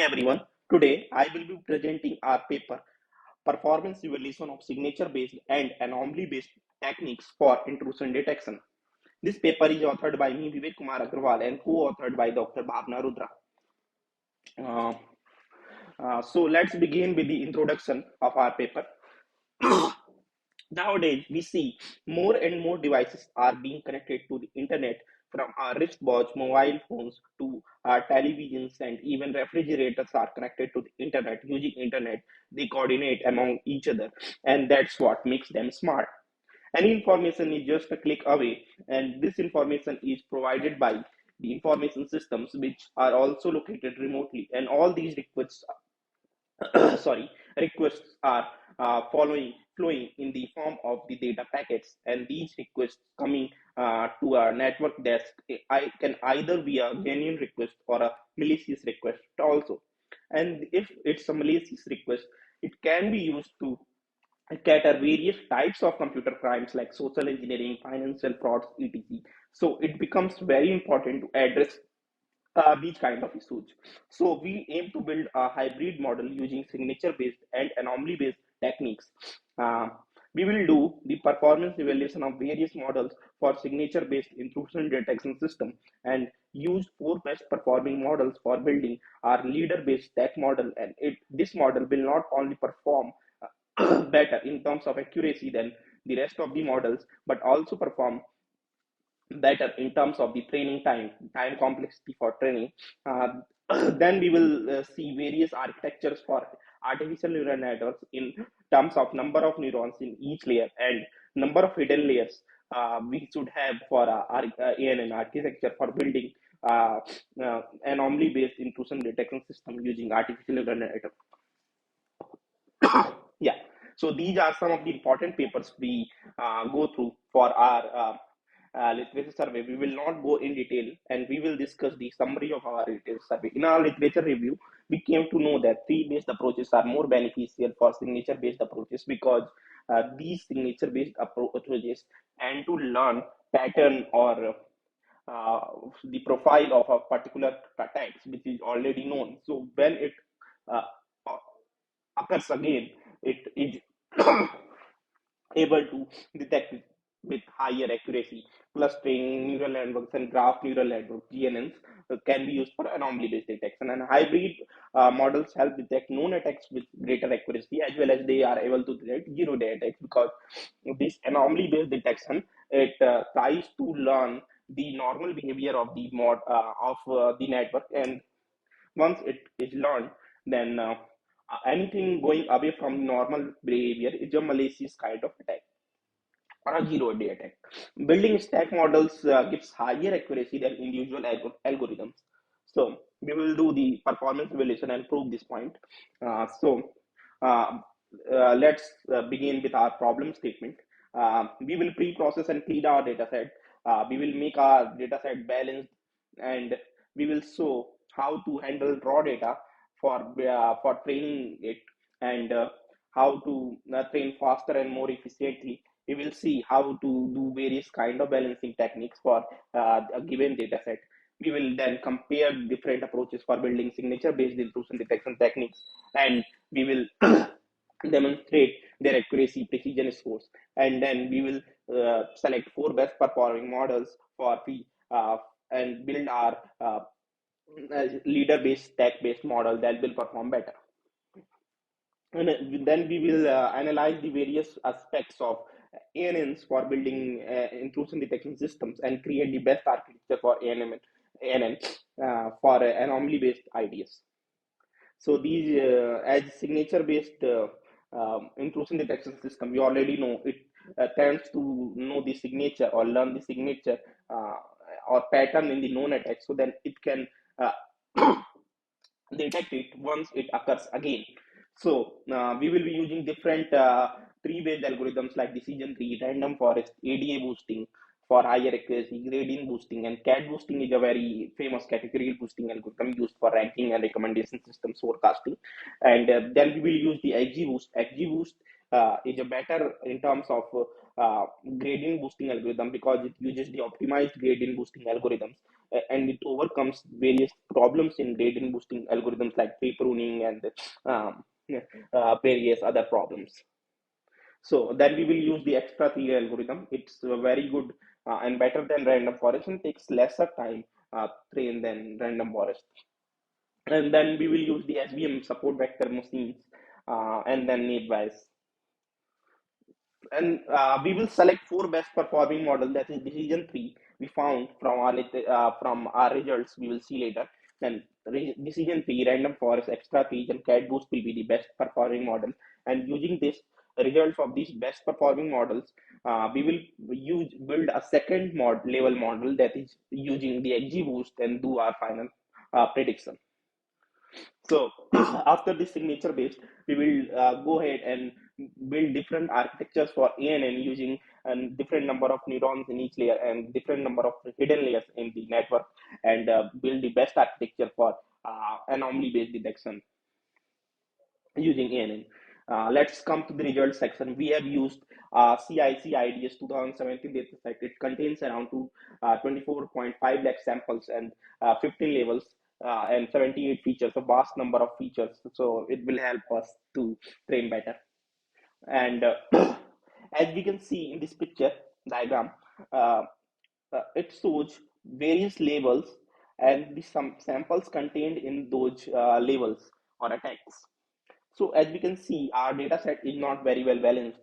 Everyone. Today I will be presenting our paper Performance Evaluation of Signature Based and Anomaly Based Techniques for Intrusion Detection. This paper is authored by me, Vivek Kumar Agrawal, and co authored by Dr. Bhawana Rudra. Uh, so let's begin with the introduction of our paper. Nowadays, we see more and more devices are being connected to the internet from our wristwatch, mobile phones to our televisions, and even refrigerators are connected to the internet. Using internet, they coordinate among each other, and that's what makes them smart. Any information is just a click away, and this information is provided by the information systems, which are also located remotely. And all these requests sorry, requests are flowing in the form of the data packets, and these requests coming to our network desk, I can either be a genuine request or a malicious request also. And if it's a malicious request, it can be used to cater various types of computer crimes like social engineering, financial frauds, etc. So it becomes very important to address these kind of issues. So we aim to build a hybrid model using signature-based and anomaly-based techniques. Uh, we will do the performance evaluation of various models for signature-based intrusion detection system and use four best performing models for building our leader-based tech model. And this model will not only perform better in terms of accuracy than the rest of the models, but also perform better in terms of the training time complexity for training. uh, then we will see various architectures for artificial neural networks in terms of number of neurons in each layer and number of hidden layers we should have for our ANN architecture for building anomaly based intrusion detection system using artificial neural network. Yeah, so these are some of the important papers we go through for our literature survey. We will not go in detail, and we will discuss the summary of our literature survey. In our literature review, we came to know that tree-based approaches are more beneficial for signature-based approaches because these signature-based approaches tend to learn pattern or uh, the profile of a particular text which is already known. So when it uh, occurs again, it is able to detect it with higher accuracy. Clustering neural networks and graph neural networks (GNNs) can be used for anomaly-based detection. And hybrid models help detect known attacks with greater accuracy, as well as they are able to detect zero-day attacks because this anomaly-based detection it tries to learn the normal behavior of the the network, and once it is learned, then anything going away from normal behavior is a malicious kind of attack or a zero-day attack. Building stack models gives higher accuracy than individual algorithms. So we will do the performance evaluation and prove this point. So uh, let's begin with our problem statement. We will pre-process and clean our data set. We will make our data set balanced, and we will show how to handle raw data for training it, and how to train faster and more efficiently. We will see how to do various kind of balancing techniques for a given data set. We will then compare different approaches for building signature based intrusion detection techniques, and we will demonstrate their accuracy precision scores, and then we will select four best performing models for the and build our leader based tech based model that will perform better. And then we will analyze the various aspects of ANNs for building intrusion detection systems and create the best architecture for ANN for anomaly based ideas. So these as signature based intrusion detection system, you already know it tends to know the signature or learn the signature uh, or pattern in the known attack, so then it can uh, detect it once it occurs again. So we will be using different tree-based algorithms like decision tree, random forest, ADA boosting for higher accuracy, gradient boosting, and CAT boosting is a very famous categorical boosting algorithm used for ranking and recommendation systems forecasting. And then we will use the XGBoost. XGBoost is a better in terms of gradient boosting algorithm because it uses the optimized gradient boosting algorithms and it overcomes various problems in gradient boosting algorithms like tree pruning and um, various other problems. So then we will use the extra theory algorithm. It's very good and better than random forest and takes lesser time train than random forest. And then we will use the SVM support vector machines and then naive and we will select four best performing model, that is decision tree we found from our results we will see later. Then decision tree, random forest, extra teach and cat boost will be the best performing model, and using this results of these best performing models, we will use build a second level model that is using the XGBoost and do our final prediction. So after this signature based, we will go ahead and build different architectures for ANN using a different number of neurons in each layer and different number of hidden layers in the network, and build the best architecture for anomaly based detection using ANN. Let's come to the results section. We have used CIC IDS 2017 dataset. It contains around 24.5 lakh samples and 15 levels and 78 features, a vast number of features. So it will help us to train better. And as we can see in this picture diagram, uh, it shows various labels and the some samples contained in those labels or attacks. So as we can see, our data set is not very well balanced.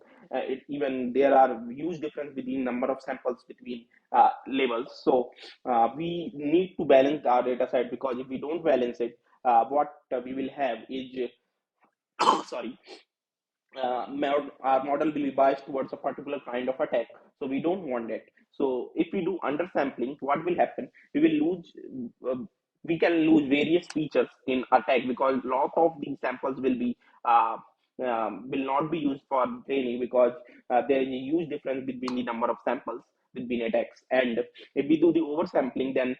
Even there are huge difference between number of samples between labels. So we need to balance our data set, because if we don't balance it, what we will have is sorry, our model will be biased towards a particular kind of attack. So we don't want that. So if we do undersampling, what will happen? We will lose. Uh, we can lose various features in attack, because lot of these samples uh, will not be used for training, because there is a huge difference between the number of samples between attacks. And if we do the oversampling, then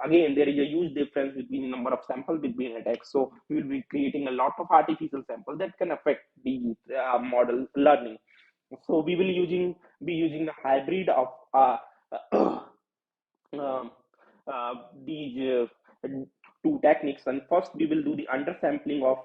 again there is a huge difference between the number of samples between attacks. So we will be creating a lot of artificial samples that can affect the model learning. So we will be using the hybrid of um, uh, these two techniques. And first we will do the undersampling of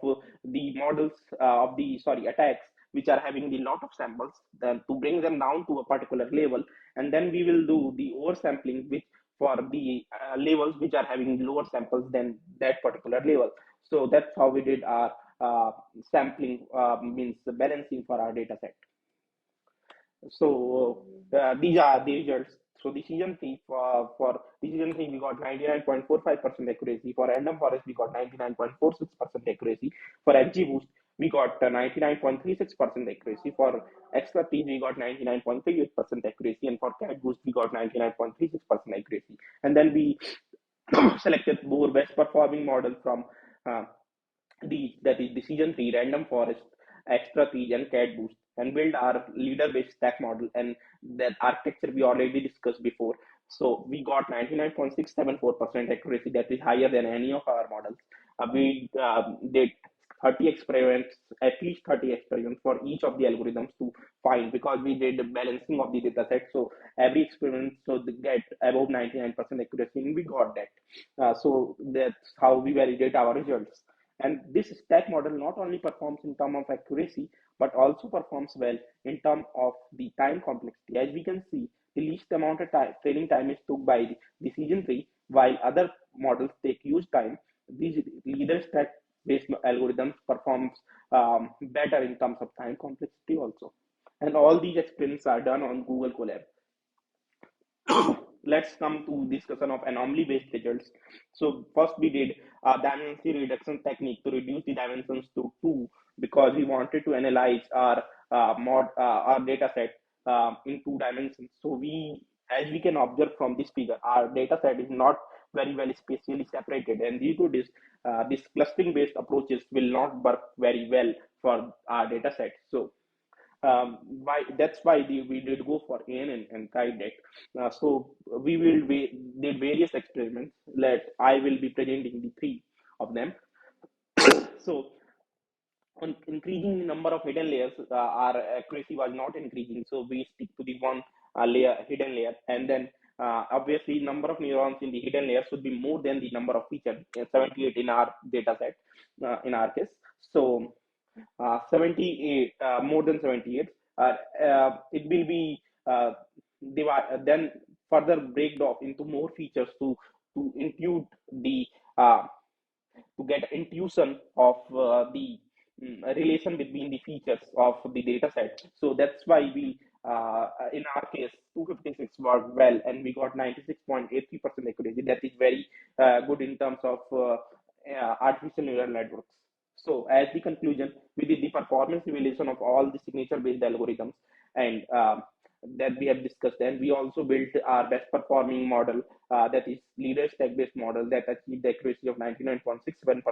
the models of the sorry attacks which are having the lot of samples, then to bring them down to a particular level. And then we will do the oversampling which for the levels which are having lower samples than that particular level. So that's how we did our sampling, means the balancing for our data set. So these are the results. So decision tree, for decision tree we got 99.45% accuracy. For random forest we got 99.46% accuracy. For XGBoost we got 99.36% accuracy. For extra P we got 99.38% accuracy, and for cat boost we got 99.36% accuracy. And then we selected more best performing model from uh, that is decision tree, random forest, extra tree, and cat boost, and build our leader based stack model. And that architecture we already discussed before. So we got 99.674% accuracy, that is higher than any of our models. We did 30 experiments, at least 30 experiments for each of the algorithms to find, because we did the balancing of the data set. So every experiment so they get above 99% accuracy, and we got that. So that's how we validate our results. And this stack model not only performs in terms of accuracy, but also performs well in terms of the time complexity. As we can see, the least amount of training time is took by the decision tree, while other models take huge time. These leader stack based algorithms performs better in terms of time complexity also. And all these experiments are done on Google Colab. Let's come to discussion of anomaly based results. So first we did a dimension reduction technique to reduce the dimensions to 2, because we wanted to analyze our our data set in 2 dimensions. So we, as we can observe from this figure, our data set is not very well spatially separated, and due to this this clustering based approaches will not work very well for our data set. So why that's why we did go for AN and tried that. So we did various experiments. Let I will be presenting the three of them. So on increasing the number of hidden layers, our accuracy was not increasing. So we stick to the one layer hidden layer, and then Obviously, number of neurons in the hidden layer should be more than the number of features, 78 in our data set, in our case. So 78, more than 78, it will be then further break off into more features to include the uh, to get intuition of the relation between the features of the data set. So that's why we, in our case, 256 worked well, and we got 96.83% accuracy. That is very good in terms of artificial neural networks. So, as the conclusion, we did the performance evaluation of all the signature-based algorithms, and that we have discussed. And we also built our best performing model, that is leader stack based model, that achieved the accuracy of 99.67%,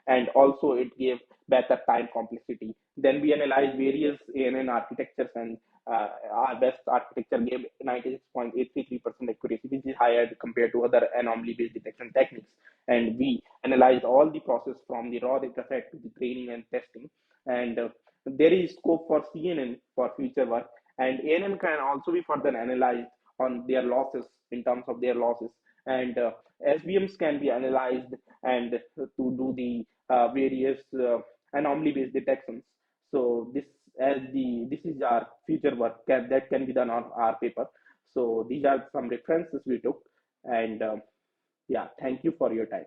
and also it gave better time complexity. Then we analyzed various ANN architectures, and our best architecture gave 96.833% accuracy, which is higher compared to other anomaly based detection techniques. And we analyzed all the process from the raw data set to the training and testing. And there is scope for CNN for future work, and ANN can also be further analyzed on their losses, in terms of their losses, and SVMs can be analyzed and to do the various anomaly based detections. So this is our future work that can be done on our paper. So these are some references we took, and yeah, thank you for your time.